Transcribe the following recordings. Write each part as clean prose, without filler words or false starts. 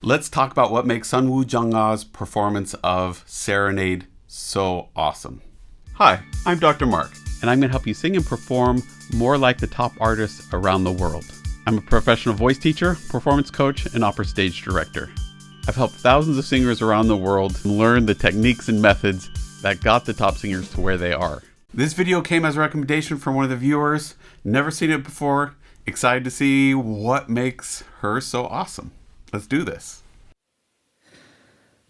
Let's talk about what makes Sunwoojunga's performance of Serenade so awesome. Hi, I'm Dr. Mark, and I'm going to help you sing and perform more like the top artists around the world. I'm a professional voice teacher, performance coach, and opera stage director. I've helped thousands of singers around the world learn the techniques and methods that got the top singers to where they are. This video came as a recommendation from one of the viewers. Never seen it before. Excited to see what makes her so awesome. Let's do this.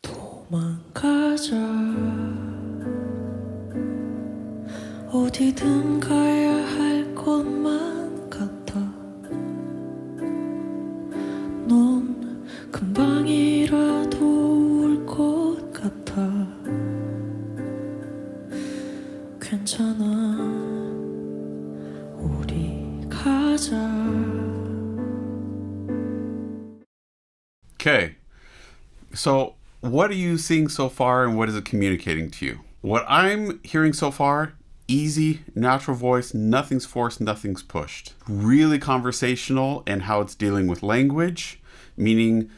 도망가자 어디든 가야 할 것만 같아 넌 금방이라도 올 것 같아 괜찮아 우리 가자. Okay, so what are you seeing so far and what is it communicating to you? What I'm hearing so far, easy, natural voice, nothing's forced, nothing's pushed. Really conversational in how it's dealing with language, meaning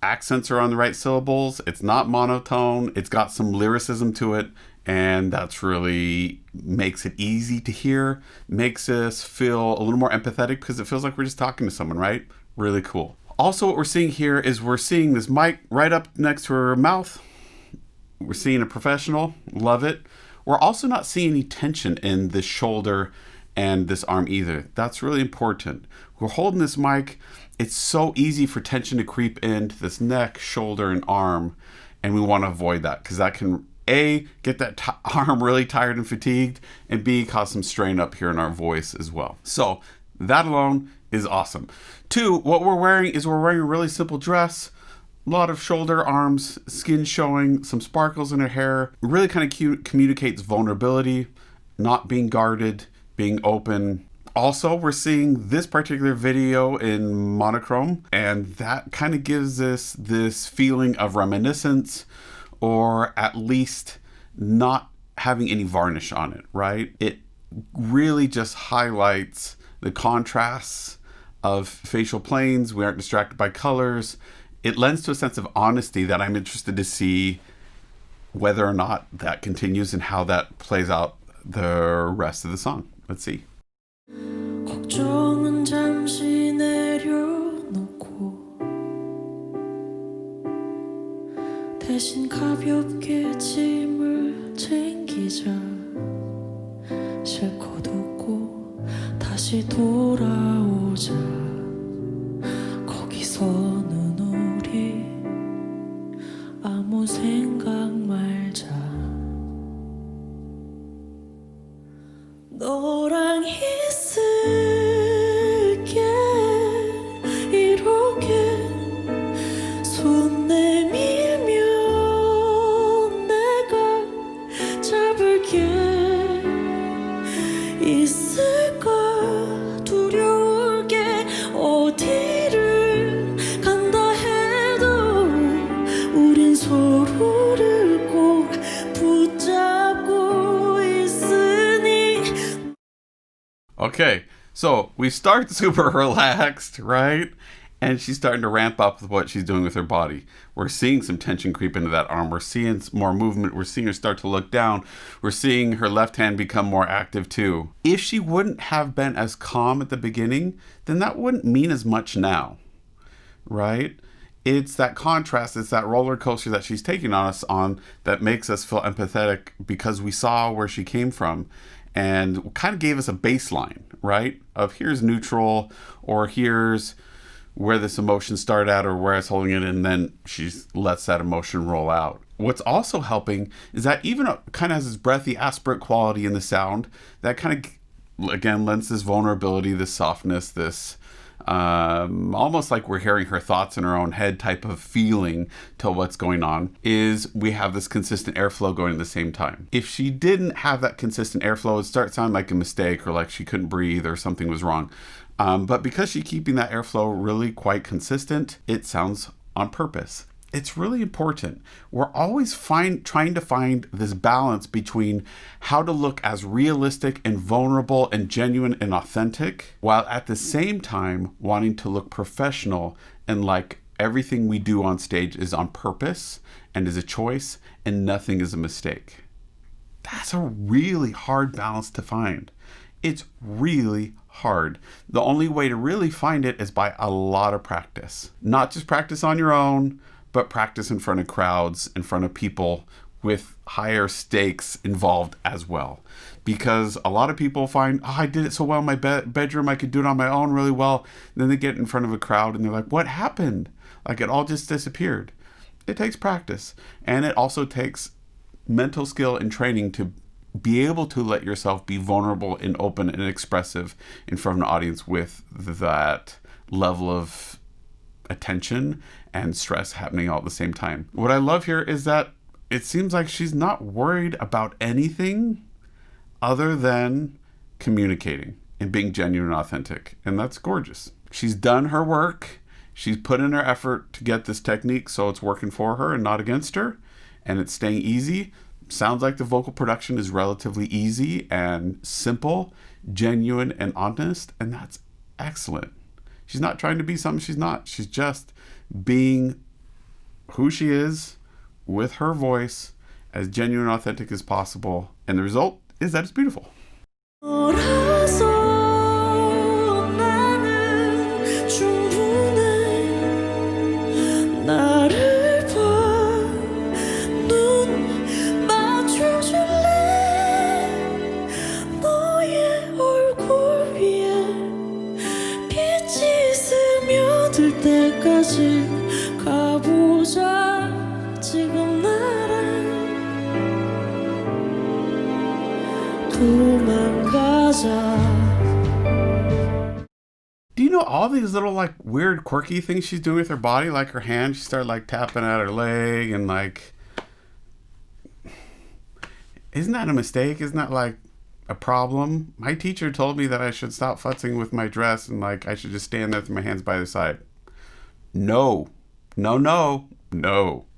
accents are on the right syllables, it's not monotone, it's got some lyricism to it, and that's really makes it easy to hear, makes us feel a little more empathetic because it feels like we're just talking to someone, right? Really cool. Also, what we're seeing here is we're seeing this mic right up next to her mouth. We're seeing a professional. Love it. We're also not seeing any tension in this shoulder and this arm either. That's really important. We're holding this mic. It's so easy for tension to creep into this neck, shoulder, and arm. And we want to avoid that because that can, A, get that arm really tired and fatigued, and B, cause some strain up here in our voice as well. So that alone is awesome. 2, what we're wearing is we're wearing a really simple dress, a lot of shoulder, arms, skin showing, some sparkles in her hair. It really kind of communicates vulnerability, not being guarded, being open. Also, we're seeing this particular video in monochrome, and that kind of gives us this feeling of reminiscence, or at least not having any varnish on it, right? It really just highlights the contrasts of facial planes. We aren't distracted by colors. It lends to a sense of honesty that I'm interested to see whether or not that continues and how that plays out the rest of the song. Let's see. 걱정은 잠시 내려놓고 대신 가볍게 짐을 챙기자 실컷 웃고 다시 돌아오자 거기서는 우리 아무 생각 말자 너랑 있을게 이렇게 손 내밀면 내가 잡을게 있을까 두려울 게 어디를 간다 해도 우린 서로를 꼭 붙잡고 있으니. Okay, so we start super relaxed, right? And she's starting to ramp up with what she's doing with her body. We're seeing some tension creep into that arm. We're seeing more movement. We're seeing her start to look down. We're seeing her left hand become more active too. If she wouldn't have been as calm at the beginning, then that wouldn't mean as much now, right? It's that contrast, it's that roller coaster that she's taking on us on that makes us feel empathetic because we saw where she came from and kind of gave us a baseline, right? Of here's neutral, or here's where this emotion started at, or where it's holding it, and then she lets that emotion roll out. What's also helping is that even it kind of has this breathy, aspirate quality in the sound that kind of, again, lends this vulnerability, this softness, this almost like we're hearing her thoughts in her own head type of feeling to what's going on, is we have this consistent airflow going at the same time. If she didn't have that consistent airflow, it'd start sounding like a mistake or like she couldn't breathe or something was wrong. But because she's keeping that airflow really quite consistent, it sounds on purpose. It's really important. We're always trying to find this balance between how to look as realistic and vulnerable and genuine and authentic, while at the same time wanting to look professional and like Everything we do on stage is on purpose and is a choice, and nothing is a mistake. That's a really hard balance to find. It's really hard. The only way to really find it is by a lot of practice. Not just practice on your own, but practice in front of crowds, in front of people with higher stakes involved as well. Because a lot of people find, oh, I did it so well in my bedroom, I could do it on my own really well. And then they get in front of a crowd and they're like, what happened? Like it all just disappeared. It takes practice. And it also takes mental skill and training to be able to let yourself be vulnerable and open and expressive in front of an audience with that level of attention and stress happening all at the same time. What I love here is that it seems like she's not worried about anything other than communicating and being genuine and authentic. And that's gorgeous. She's done her work. She's put in her effort to get this technique so it's working for her and not against her. And it's staying easy. Sounds like the vocal production is relatively easy and simple, genuine and honest. And that's excellent. She's not trying to be something she's not. She's just being who she is with her voice, as genuine and authentic as possible. And the result is that it's beautiful. Do you know all these little like weird quirky things she's doing with her body? Like her hand, she started like tapping at her leg and like, isn't that a mistake? Isn't that like a problem? My teacher told me that I should stop futzing with my dress and like I should just stand there with my hands by the side. No.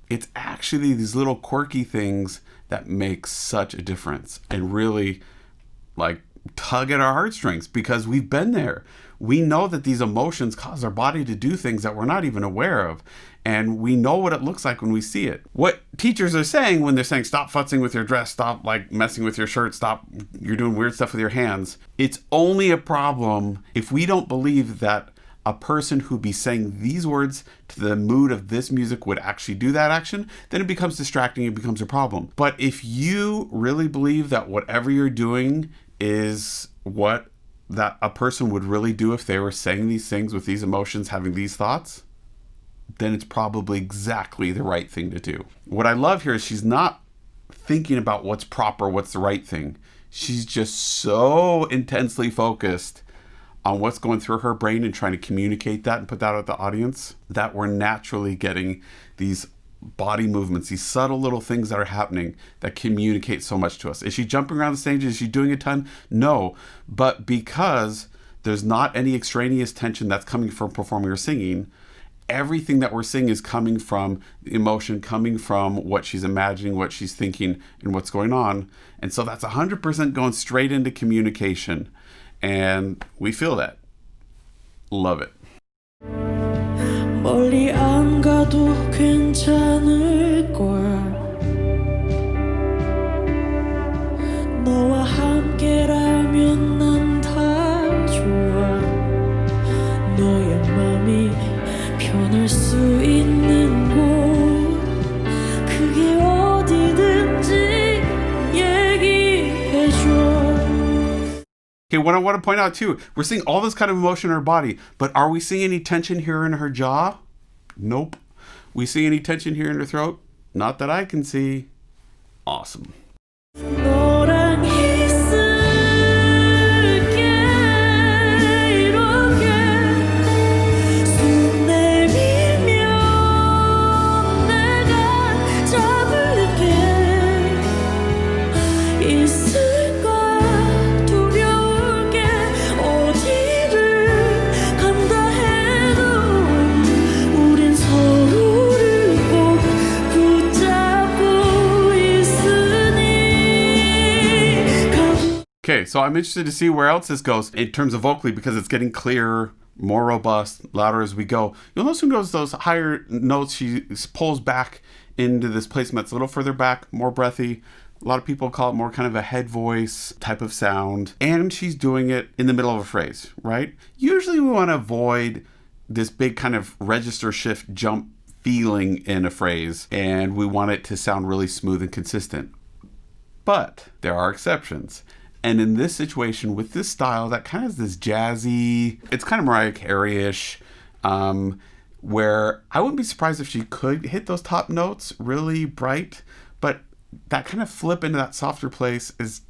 It's actually these little quirky things that make such a difference and really like tug at our heartstrings because we've been there. We know that these emotions cause our body to do things that we're not even aware of. And we know what it looks like when we see it. What teachers are saying when they're saying, stop futzing with your dress, stop like messing with your shirt, stop, you're doing weird stuff with your hands. It's only a problem if we don't believe that a person who be saying these words to the mood of this music would actually do that action, then it becomes distracting, it becomes a problem. But if you really believe that whatever you're doing is what that a person would really do if they were saying these things with these emotions, having these thoughts, then it's probably exactly the right thing to do. What I love here is she's not thinking about what's proper, what's the right thing. She's just so intensely focused on what's going through her brain and trying to communicate that and put that out to the audience that we're naturally getting these body movements, these subtle little things that are happening that communicate so much to us. Is she jumping around the stage? Is she doing a ton? No. But because there's not any extraneous tension that's coming from performing or singing, everything that we're seeing is coming from emotion, coming from what she's imagining, what she's thinking, and what's going on. And so that's 100% going straight into communication. And we feel that. Love it. 멀리 안 가도 괜찮을 거야. 너와 함께라면 난 다 좋아. 너의 맘이 편할 수 있는 곳 그게 어디든지 얘기해줘. Okay, what I want to point out too, we're seeing all this kind of emotion in her body, but are we seeing any tension here in her jaw? Nope. We see any tension here in her throat? Not that I can see. Awesome. Okay, so I'm interested to see where else this goes in terms of vocally because it's getting clearer more robust, louder as we go. You'll notice those higher notes, she pulls back into this placement that's a little further back, more breathy. A lot of people call it more kind of a head voice type of sound. And she's doing it in the middle of a phrase, right? Usually we want to avoid this big kind of register shift jump feeling in a phrase, and we want it to sound really smooth and consistent. But there are exceptions. And in this situation, with this style, that kind of is this jazzy, it's kind of Mariah Carey-ish, where I wouldn't be surprised if she could hit those top notes really bright, but that kind of flip into that softer place is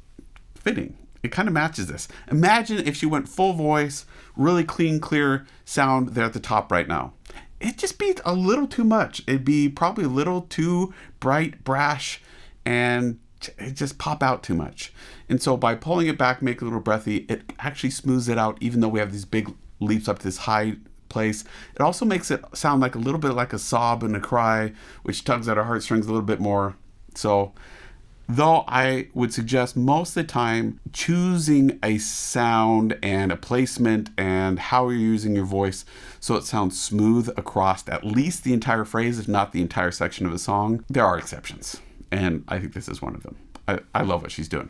fitting. It kind of matches this. Imagine if she went full voice, really clean, clear sound there at the top right now. It'd just be a little too much. It'd be probably a little too bright, brash, and it just pop out too much. And so by pulling it back, make it a little breathy, it actually smooths it out, even though we have these big leaps up to this high place. It also makes it sound like a little bit like a sob and a cry, which tugs at our heartstrings a little bit more. So though I would suggest most of the time choosing a sound and a placement and how you're using your voice so it sounds smooth across at least the entire phrase, if not the entire section of a song, there are exceptions. And I think this is one of them. I love what she's doing.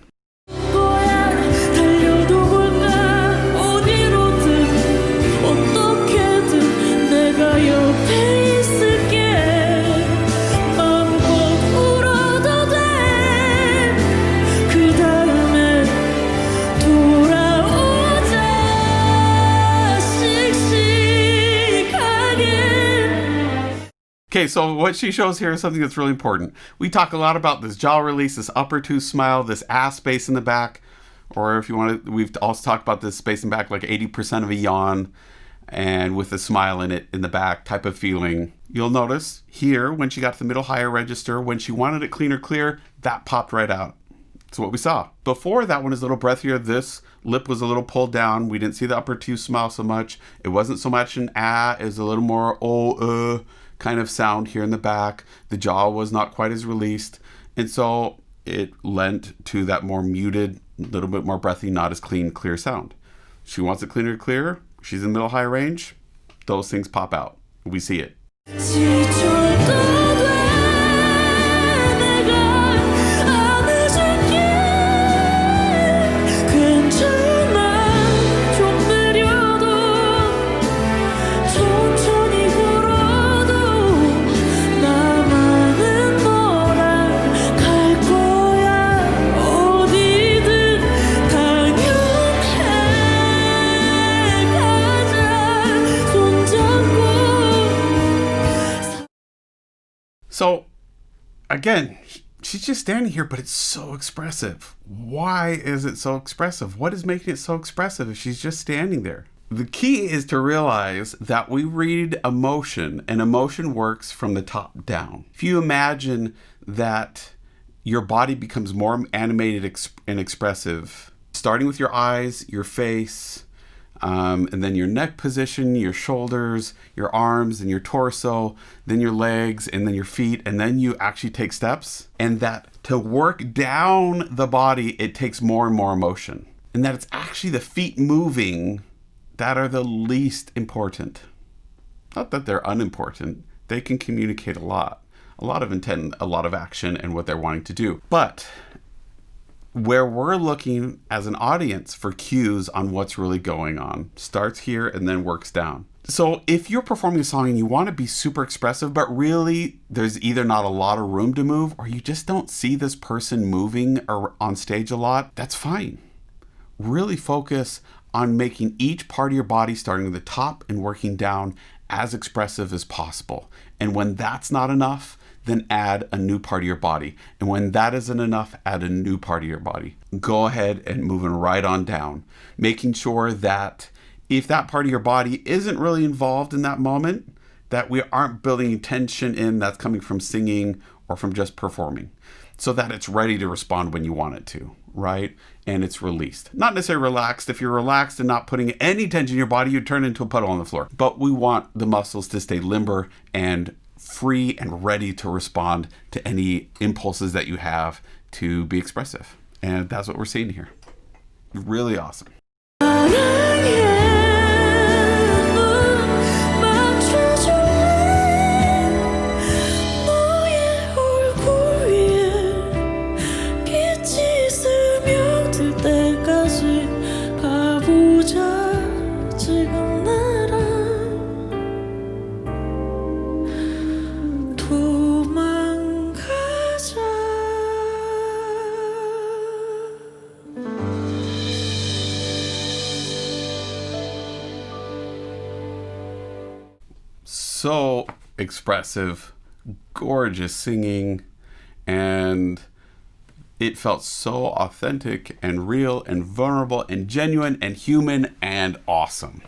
Okay, so what she shows here is something that's really important. We talk a lot about this jaw release, this upper tooth smile, this ass space in the back, or if you want to, we've also talked about this space in back, like 80% of a yawn, and with a smile in it in the back type of feeling. You'll notice here, when she got to the middle higher register, when she wanted it cleaner, clear, that popped right out. That's what we saw. Before, that one is a little breathier. This lip was a little pulled down. We didn't see the upper tooth smile so much. It wasn't so much an it was a little more kind of sound here in the back. The jaw was not quite as released, and so it lent to that more muted, little bit more breathy, not as clean, clear sound. She wants it cleaner, clear. She's in middle high range. Those things pop out. We see it. So, again, she's just standing here, but it's so expressive. Why is it so expressive? What is making it so expressive if she's just standing there? The key is to realize that we read emotion, and emotion works from the top down. If you imagine that your body becomes more animated and expressive, starting with your eyes, your face, and then your neck position, your shoulders, your arms, and your torso, then your legs, and then your feet, and then you actually take steps. And that to work down the body, it takes more and more emotion. And that it's actually the feet moving that are the least important. Not that they're unimportant. They can communicate a lot of intent, a lot of action, and what they're wanting to do. But where we're looking as an audience for cues on what's really going on starts here and then works down. So if you're performing a song and you want to be super expressive, but really there's either not a lot of room to move, or you just don't see this person moving or on stage a lot, that's fine. Really focus on making each part of your body, starting at the top and working down, as expressive as possible. And when that's not enough, then add a new part of your body. And when that isn't enough, add a new part of your body. Go ahead and moving right on down, making sure that if that part of your body isn't really involved in that moment, that we aren't building tension in that's coming from singing or from just performing, so that it's ready to respond when you want it to, right? And it's released. Not necessarily relaxed. If you're relaxed and not putting any tension in your body, you turn into a puddle on the floor. But we want the muscles to stay limber and free and ready to respond to any impulses that you have to be expressive. And that's what we're seeing here. Really awesome. so expressive, gorgeous singing, and it felt so authentic and real and vulnerable and genuine and human and awesome.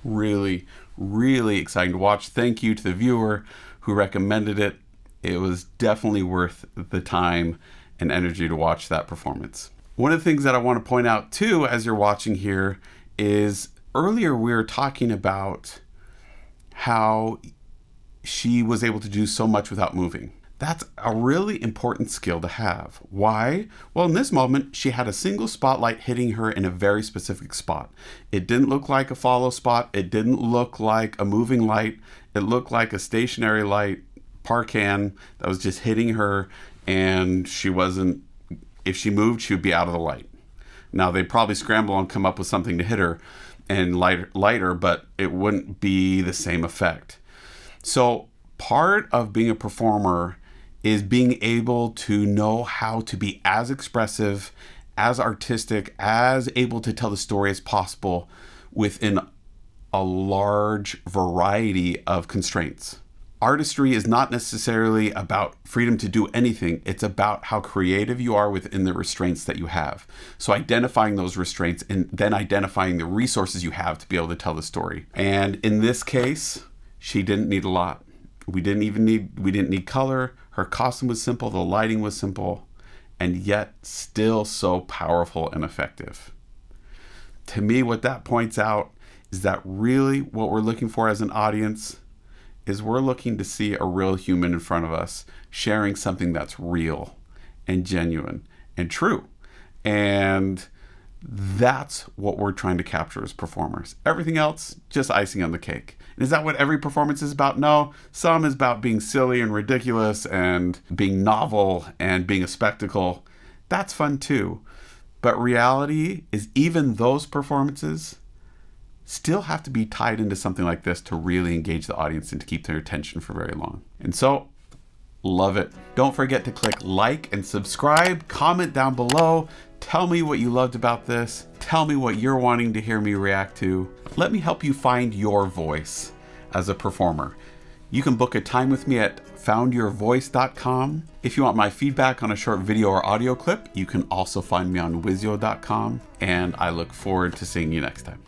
Really, really exciting to watch. Thank you to the viewer who recommended it. It was definitely worth the time and energy to watch that performance. One of the things that I want to point out too, as you're watching here, is earlier we were talking about how she was able to do so much without moving. That's a really important skill to have. Why? Well, in this moment, she had a single spotlight hitting her in a very specific spot. It didn't look like a follow spot. It didn't look like a moving light. It looked like a stationary light, parcan, that was just hitting her, and she wasn't, if she moved, she would be out of the light. Now, they'd probably scramble and come up with something to hit her and lighter, but it wouldn't be the same effect. So part of being a performer is being able to know how to be as expressive, as artistic, as able to tell the story as possible within a large variety of constraints. Artistry is not necessarily about freedom to do anything. It's about how creative you are within the restraints that you have. So identifying those restraints and then identifying the resources you have to be able to tell the story. And in this case, she didn't need a lot. We didn't need color. Her costume was simple, the lighting was simple, and yet still so powerful and effective. To me, what that points out is that really what we're looking for as an audience is we're looking to see a real human in front of us sharing something that's real and genuine and true. And that's what we're trying to capture as performers. Everything else, just icing on the cake. And is that what every performance is about? No. Some is about being silly and ridiculous and being novel and being a spectacle. That's fun too. But reality is even those performances still have to be tied into something like this to really engage the audience and to keep their attention for very long. And so, love it. Don't forget to click like and subscribe, comment down below, tell me what you loved about this, tell me what you're wanting to hear me react to. Let me help you find your voice as a performer. You can book a time with me at foundyourvoice.com. If you want my feedback on a short video or audio clip, you can also find me on wizio.com, and I look forward to seeing you next time.